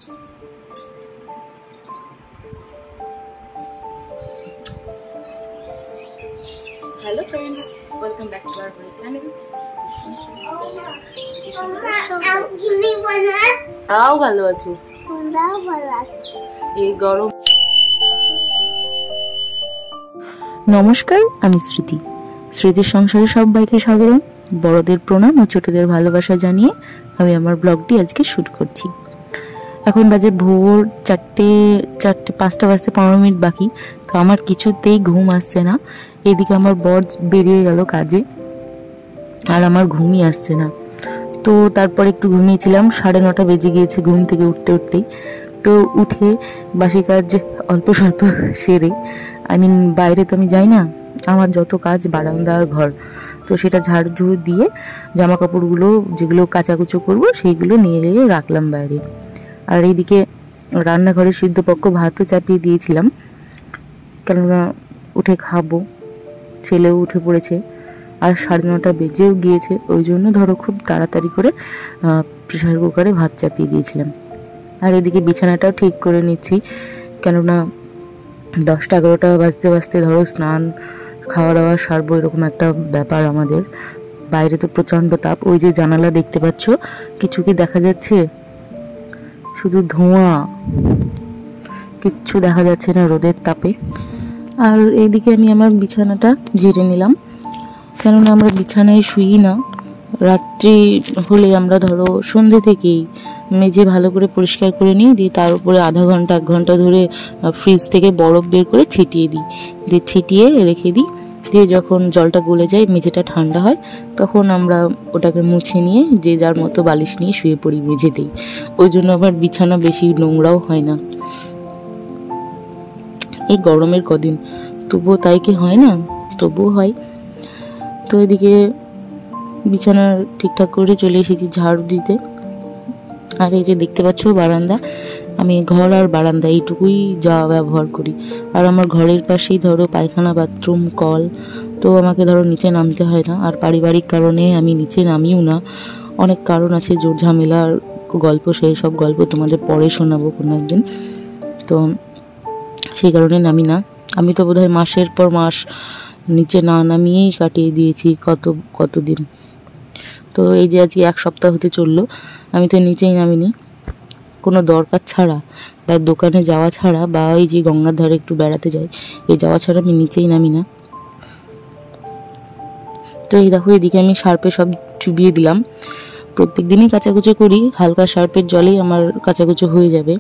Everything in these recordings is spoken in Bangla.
Hello friends, welcome back to our channel. ভালো আছো? এই গরম। নমস্কার, আমি স্মৃতি। স্মৃতির সংসারে সবাইকে স্বাগত। বড়দের প্রণাম ও ছোটদের ভালোবাসা জানিয়ে আমি আমার ব্লগটি আজকে শুট করছি। এখন বাজে ভোর 5টা বাজতে 15 মিনিট বাকি। তো আমার কিছুতেই ঘুম আসছে না। এদিকে আমার বর বেরিয়ে গেল কাজে, আর আমার ঘুমই আসছে না। তো তারপর একটু ঘুমিয়েছিলাম, 9:30 বেজে গিয়েছে ঘুম থেকে উঠতেই। তো উঠে বাসি কাজ অল্প স্বল্প সেরে, বাইরে তো আমি যাই না, আমার যত কাজ বারান্দা আর ঘর, তো সেটা ঝাড়ু দিয়ে জামা কাপড়গুলো যেগুলো কাচাকুচো করবো সেইগুলো নিয়ে গিয়ে রাখলাম বাইরে। আর এইদিকে রান্নাঘরে সিদ্ধপক্ষ ভাতও চাপিয়ে দিয়েছিলাম, কেননা উঠে খাবো। ছেলেও উঠে পড়েছে, আর 9:30 বেজেও গিয়েছে। ওই জন্য ধরো খুব তাড়াতাড়ি করে প্রেসার কুকারে ভাত চাপিয়ে দিয়েছিলাম। আর এদিকে বিছানাটাও ঠিক করে নিচ্ছি, কেননা 10টা-11টা বাজতে ধরো স্নান খাওয়া দাওয়া সারবো, এরকম একটা ব্যাপার আমাদের। বাইরে তো প্রচণ্ড তাপ। ওই যে জানালা দেখতে পাচ্ছ, কিছু কি দেখা যাচ্ছে? শুধু ধোঁয়া, কিচ্ছু দেখা যাচ্ছে না রোদের তাপে। আর এইদিকে আমি আমার বিছানাটা ঝেড়ে নিলাম, কেননা আমরা বিছানায় শুই না। রাত্রি হলে আমরা ধরো সন্ধ্যে থেকেই মেজে ভালো করে পরিষ্কার করে নিই, দিয়ে তার উপরে আধা ঘন্টা 1 ঘন্টা ধরে ফ্রিজ থেকে বরফ বের করে ছিটিয়ে দিই, দিয়ে ছিটিয়ে রেখে দিই। দিয়ে যখন জলটা গলে যায়, মেঝেটা ঠান্ডা হয়, তখন আমরা ওটাকে মুছে নিয়ে যে যার মতো বালিশ নিয়ে শুয়ে পড়ি মেঝেতেই। ওই জন্য আবার বিছানা বেশি নোংরাও হয় না এই গরমের কদিন। তবুও তাই কি হয় না? তবুও হয়। তো এদিকে বিছানা ঠিকঠাক করে চলে এসেছি ঝাড়ু দিতে। আর এই যে দেখতে পাচ্ছ বারান্দা, আমি ঘর আর বারান্দা এইটুকুই যা ব্যবহার করি। আর আমার ঘরের পাশেই ধরো পায়খানা, বাথরুম, কল, তো আমাকে ধরো নিচে নামতে হয় না। আর পারিবারিক কারণে আমি নিচে নামিও না। অনেক কারণ আছে, জোর ঝামেলার গল্প, সেই সব গল্প তোমাদের পরে শোনাবো কোনো একদিন। তো সেই কারণে নামি না। আমি তো বোধহয় মাসের পর মাস নিচে না নামিয়েই কাটিয়ে দিয়েছি কতদিন। তো এই যে আজকে 1 সপ্তাহ হতে চললো, আমি তো নিচেই নামিনি কোনো দরকার ছাড়া, বা দোকানে যাওয়া ছাড়া, বা এই যে গঙ্গার ধারে একটু বেড়াতে যাই, এই যাওয়া ছাড়া আমি নিচেই নামি না। তো এই দেখো, এদিকে আমি সার্ফে সব চুবিয়ে দিলাম। প্রত্যেক দিনই কাচাকুচো করি, হালকা সার্ফের জলেই আমার কাচাকুচো হয়ে যাবে।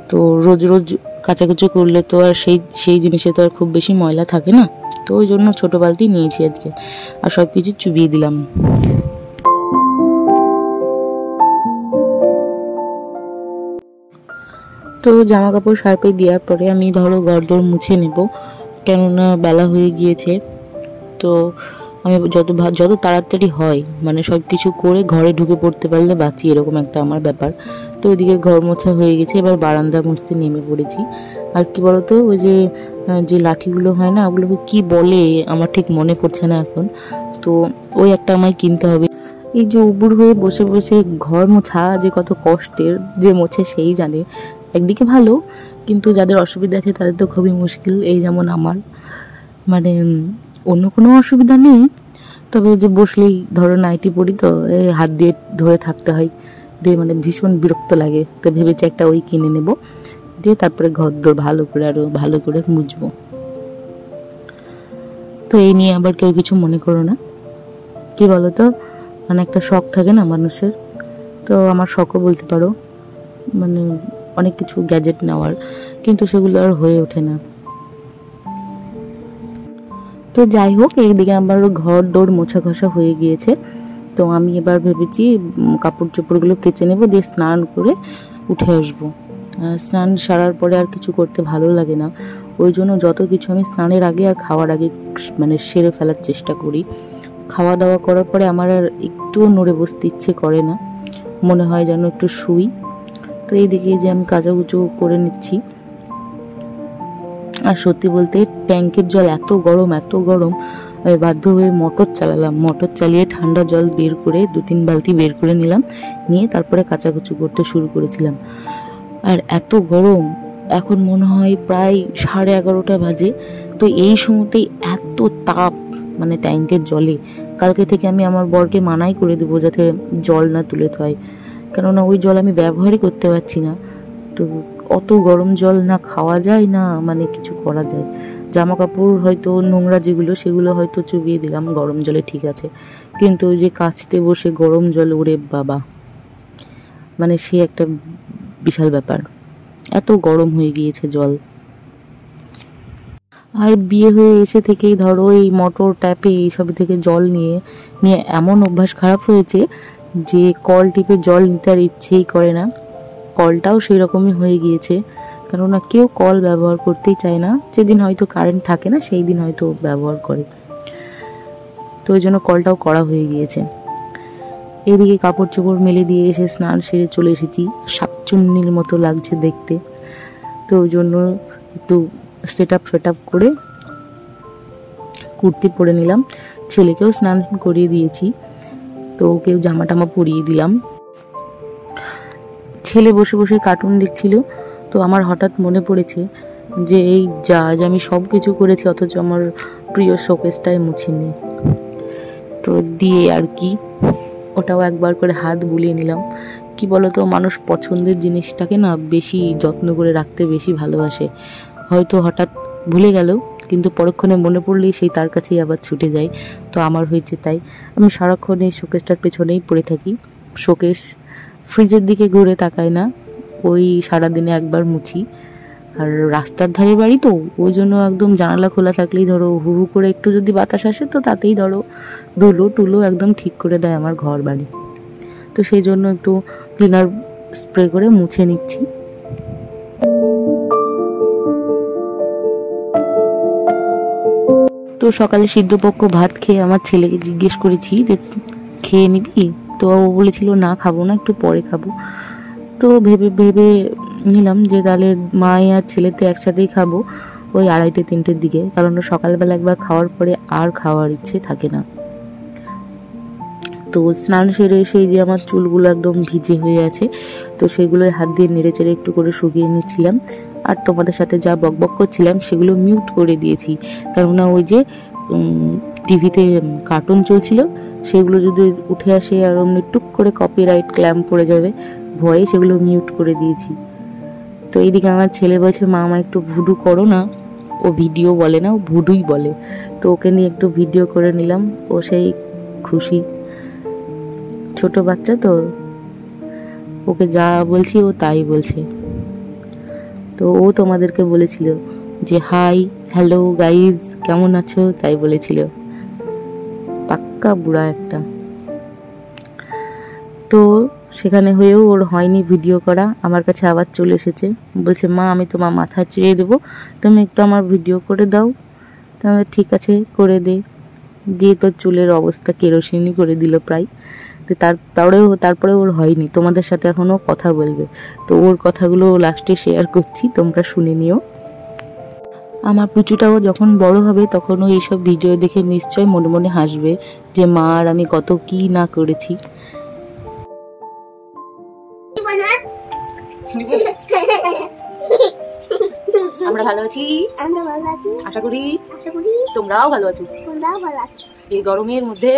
তো রোজ রোজ কাচাকুচো করলে তো আর সেই জিনিসে তো আর খুব বেশি ময়লা থাকে না। তো ওই জন্য ছোটো বালতি নিয়েছি আজকে, আর সব কিছু চুবিয়ে দিলাম। তো জামা কাপড় সার্ফে দেওয়ার পরে আমি ধরো ঘরদোর মুছে নেব, কেননা বেলা হয়ে গিয়েছে। তো আমি যত তাড়াতাড়ি হয়, মানে সব কিছু করে ঘরে ঢুকে পড়তে পারলে বাঁচি, এরকম একটা আমার ব্যাপার। তো ওইদিকে ঘর মোছা হয়ে গেছে, এবার বারান্দা মুছতে নেমে পড়েছি। আর কি বলতো, ওই যে লাঠিগুলো হয় না, ওগুলোকে কি বলে আমার ঠিক মনে পড়ছে না এখন। তো ওই একটা আমায় কিনতে হবে। এই যে উবুর হয়ে বসে বসে ঘর মোছা যে কত কষ্টের, যে মোছে সেই জানে। একদিকে ভালো, কিন্তু যাদের অসুবিধা আছে তাদের তো খুবই মুশকিল। এই যেমন আমার, মানে অন্য কোনো অসুবিধা নেই, তবে যে বসলেই ধরো নাইটি পরি, তো হাত দিয়ে ধরে থাকতে হয়, দিয়ে মানে ভীষণ বিরক্ত লাগে। তো ভেবেছি একটা ওই কিনে নেব, দিয়ে তারপরে ঘরদোর ভালো করে আরও ভালো করে মুছবো। তো এই নিয়ে আবার কেউ কিছু মনে করো না, কি বলো তো, মানে একটা শখ থাকে না মানুষের, তো আমার শখও বলতে পারো, মানে অনেক কিছু গ্যাজেট নেওয়ার, কিন্তু সেগুলো আর হয়ে ওঠে না। তো যাই হোক, এইদিকে আমার ঘর দৌড় মোছা ঘষা হয়ে গিয়েছে। তো আমি এবার ভেবেছি কাপড় চোপড়গুলো কেচে নেব, দিয়ে স্নান করে উঠে আসবো। স্নান সারার পরে আর কিছু করতে ভালো লাগে না, ওই জন্য যত কিছু আমি স্নানের আগে আর খাওয়ার আগে মানে সেরে ফেলার চেষ্টা করি। খাওয়া দাওয়া করার পরে আমার আর একটুও নড়ে বসতে ইচ্ছে করে না, মনে হয় যেন একটু শুই। তো এইদিকে যে আমি কাচাকুচো করে নিচ্ছি। আর সত্যি বলতে ট্যাঙ্কের জল এত গরম বাধ্য হয়ে মোটর চালালাম। মোটর চালিয়ে ঠান্ডা জল বের করে 2-3 বালতি বের করে নিলাম, নিয়ে তারপরে কাচাকুচি করতে শুরু করেছিলাম। আর এত গরম, এখন মনে হয় প্রায় 11:30 বাজে। তো এই সময়তেই এত তাপ মানে ট্যাঙ্কের জলে। কালকে থেকে আমি আমার বরকে মানাই করে দেবো যাতে জল না তুলে হয়, কেননা ওই জল আমি ব্যবহারই করতে পারছি না। তো অত গরম জল না খাওয়া যায় না মানে কিছু করা যায়। জামা কাপড় হয়তো নোংরা যেগুলো সেগুলো হয়তো চুবিয়ে দিলাম গরম জলে, ঠিক আছে, কিন্তু ওই যে কাচতে বসে গরম জল, ওরে বাবা, মানে সে একটা বিশাল ব্যাপার। এত গরম হয়ে গিয়েছে জল। আর বিয়ে হয়ে এসে থেকেই ধরো এই মোটর ট্যাপে এইসব থেকে জল নিয়ে নিয়ে এমন অভ্যাস খারাপ হয়েছে যে কল টিপে জল নিতে আর ইচ্ছেই করে না। কলটাও সেই রকমই হয়ে গিয়েছে, কেননা কেউ কল ব্যবহার করতেই চায় না। যেদিন হয়তো কারেন্ট থাকে না সেই দিন হয়তো ব্যবহার করে, তো ওই জন্য কলটাও করা হয়ে গিয়েছে। এদিকে কাপড় চোপড় মেলে দিয়ে এসে স্নান সেরে চলে এসেছি, শাকচুন্নির মতো লাগছে দেখতে। তো ওই জন্য একটু সেট আপ করে কুর্তি পরে নিলাম। ছেলেকেও স্নান করিয়ে দিয়েছি, তো ওকেও জামা টামা পরিয়ে দিলাম। ছেলে বসে বসে কার্টুন দেখছিল, তো আমার হঠাৎ মনে পড়েছে যে এই যা আমি সব কিছু করেছি অথচ আমার প্রিয় শোকেসটাই মুছিনি। তো দিয়ে আর কি ওটাও একবার করে হাত বুলিয়ে নিলাম। কি বলতো, মানুষ পছন্দের জিনিসটাকে না বেশি যত্ন করে রাখতে বেশি ভালোবাসে। হয়তো হঠাৎ ভুলে গেল, কিন্তু পরক্ষণে মনে পড়লেই সেই তার কাছেই আবার ছুটে যায়। তো আমার হয়েছে তাই, আমি সারাক্ষণ এই শোকেসটার পেছনেই পড়ে থাকি। শোকেস ফ্রিজের দিকে ঘুরে তাকাই না, ওই সারাদিনে একবার মুছি। আর রাস্তার ধারে বাড়ি তো ওই জন্য একদম জানালা খোলা থাকলেই ধরো হু হু করে একটু যদি বাতাস আসে তো তাতেই ধরো ধুলো টুলো একদম ঠিক করে দেয় আমার ঘর বাড়ি। তো সেই জন্য একটু ক্লিনার স্প্রে করে মুছে নিচ্ছি। তো সকালে সিদ্ধপক্ষ ভাত খেয়ে আমার ছেলেকে জিজ্ঞেস করেছি যে খেয়ে নিবি, তো ও বলেছিল না খাবো না, একটু পরে খাবো। তো ভেবে ভেবে নিলাম যে তাহলে মায়ে আর ছেলেতে একসাথেই খাবো ওই 2:30-3টের দিকে, কারণ সকালবেলা একবার খাওয়ার পরে আর খাওয়ার ইচ্ছে থাকে না। তো স্নান সেরে এসে যে আমার চুলগুলো একদম ভিজে হয়ে আছে, তো সেগুলোই হাত দিয়ে নেড়ে চেড়ে একটু করে শুকিয়ে নিচ্ছিলাম। আর তোমাদের সাথে যা বকবক করছিলাম সেগুলো মিউট করে দিয়েছি, কেননা ওই যে টিভিতে কার্টুন চলছিল সেগুলো যদি উঠে আসে আর অমনি টুক করে কপিরাইট ক্ল্যাম পড়ে যাবে ভয়ে সেগুলো মিউট করে দিয়েছি। তো এইদিকে আমার ছেলে বলছে মা আমার একটু ভুডু করো না। ও ভিডিও বলে না, ও ভুডুই বলে। তো ওকে নিয়ে একটু ভিডিও করে নিলাম, ও সেই খুশি, ছোট বাচ্চা তো ওকে যা বলছি ও তাই বলছে। তো ও তোমাদেরকে বলেছিল যে হাই হ্যালো গাইজ কেমন আছো, তাই বলেছিল। পাক্কা বুড়া একটা। তো সেখানে হয়েও ওর হয়নি ভিডিও করা, আমার কাছে আবার চলে এসেছে, বলছে মা আমি তোমার মাথা চিড়ে দেবো, তুমি একটু আমার ভিডিও করে দাও। তাহলে ঠিক আছে করে দে। দিয়ে তোর চুলের অবস্থা কেরোসিনই করে দিল প্রায়। তো তারপরে ওর হয়নি, তোমাদের সাথে এখনও কথা বলবে। তো ওর কথাগুলো লাস্টে শেয়ার করছি, তোমরা শুনে নিও। আমার পুচুটাও যখন বড় হবে তখন ও এইসব ভিডিও দেখে নিশ্চয় মনে মনে হাসবে যে মা আর আমি কত কি না করেছি। আমরা ভালো আছি, আশা করি তোমরাও ভালো আছো। এই গরমের মধ্যে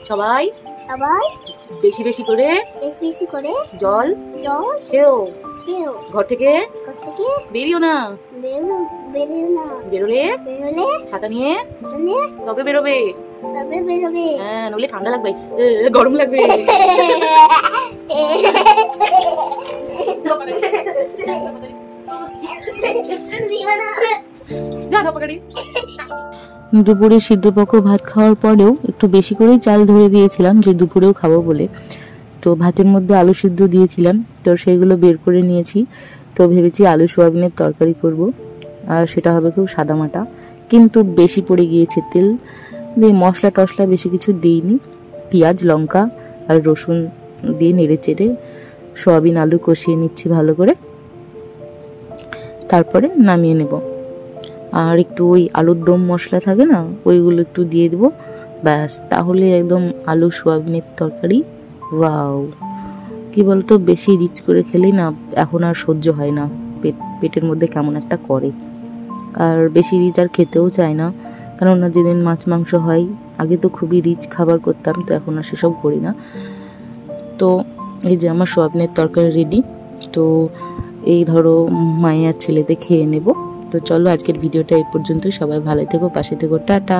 সবাই বেশি বেশি করে জল খেও। ঘর থেকে বেরিও না, বেরোলে ছাতা নিয়ে তবে বেরোবে। হ্যাঁ, নইলে ঠান্ডা লাগবে, গরম লাগবে। দুপুরে সিদ্ধপক্ষ ভাত খাওয়ার পরেও একটু বেশি করেই চাল ধরে দিয়েছিলাম যে দুপুরেও খাবো বলে। তো ভাতের মধ্যে আলু সিদ্ধ দিয়েছিলাম, তো সেইগুলো বের করে নিয়েছি। তো ভেবেছি আলু সোয়াবিনের তরকারি করব, আর সেটা হবে খুব সাদামাটা, কিন্তু বেশি পড়ে গিয়েছে তেল দিয়ে। মশলা টশলা বেশি কিছু দিইনি, পেঁয়াজ লঙ্কা আর রসুন দিয়ে নেড়ে চেড়ে সোয়াবিন আলু কষিয়ে নিচ্ছি ভালো করে, তারপরে নামিয়ে নেব। আর একটু ওই আলুর দম মশলা থাকে না, ওইগুলো একটু দিয়ে দেবো, ব্যাস, তাহলে একদম আলু সোয়াবিনের তরকারি ওয়াও কি বলতো, বেশি রিচ করে খেলেই না এখন আর সহ্য হয় না, পেটের মধ্যে কেমন একটা করে। আর বেশি রিচ আর খেতেও চায় না, কেননা যেদিন মাছ মাংস হয়, আগে তো খুবই রিচ খাবার করতাম, তো এখন আর সেসব করি না। তো এই যে আমার সোয়াবিনের তরকারি রেডি। তো এই ধরো মায়ের আর ছেলেতে খেয়ে নেব। তো চলো আজকের ভিডিওটা এই পর্যন্ত। সবাই ভালো থেকো, পাশে থেকো, টাটা।